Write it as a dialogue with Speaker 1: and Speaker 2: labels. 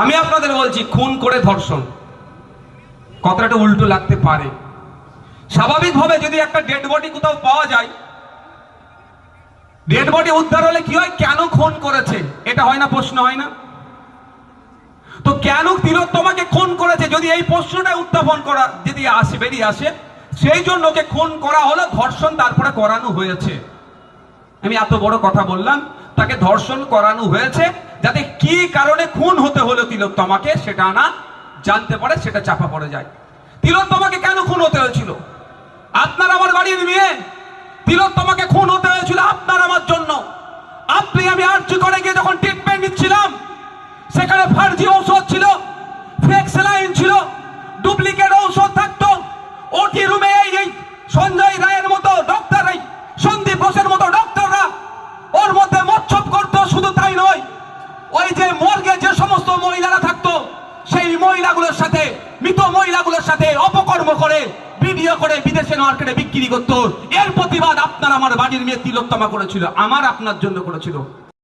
Speaker 1: আমি আপনাদের বলছি, খুন করে ধর্ষণ কথাটা উল্টো লাগতে পারে। স্বাভাবিকভাবে যদি একটা ডেড বডি কোথাও পাওয়া যায়, ডেড বডি উদ্ধার হলে কি হয়, কেন খুন করেছে এটা হয় না, প্রশ্ন হয় না? তো কেন তিলোত্তমাকে খুন করেছে, যদি এই প্রশ্নটা উত্থাপন করা যদি বেরিয়ে আসে, সেই জন্য ওকে খুন করা হলো, ধর্ষণ তারপরে করানো হয়েছে। আমি এত বড় কথা বললাম, তাকে ধর্ষণ করানো হয়েছে যাতে কি কারণে খুন হতে হলো তিলোত্তমাকে সেটা না জানতে পারে, সেটা চাপা পড়ে যায়। তিলোত্তমাকে কেন খুন হতে হয়েছিল? আপনার আমার বাড়ির মেয়ে, তিলোত্তমাকে খুন হতে হয়েছিল আপনার আমার জন্য। আপনি আমি আর্জি করে গিয়ে যখন ট্রিটমেন্ট নিচ্ছিলাম, সেখানে ফার্জি ঔষধ ছিল, ফেক স্যালাইন ছিল, ডুপ্লিকেট ঔষধ থাকতো। ওটি রুমে এই সঞ্জয় রায়ের মতো ডক্টর, এই সন্দীপ ঘোষের মতো ডক্টররা ওর মধ্যে মচ্ছব করতো। শুধু তাই নয়, ওই যে মর্গে যে সমস্ত মহিলারা থাকতো, সেই মহিলাগুলোর সাথে, মৃত মহিলাগুলোর সাথে অপকর্ম করে ভিডিও করে বিদেশে মার্কেটে বিক্রি করতো। এর প্রতিবাদ আপনার আমার বাড়ির মেয়ে তিলোত্তমা করেছিল, আমার আপনার জন্য করেছিল।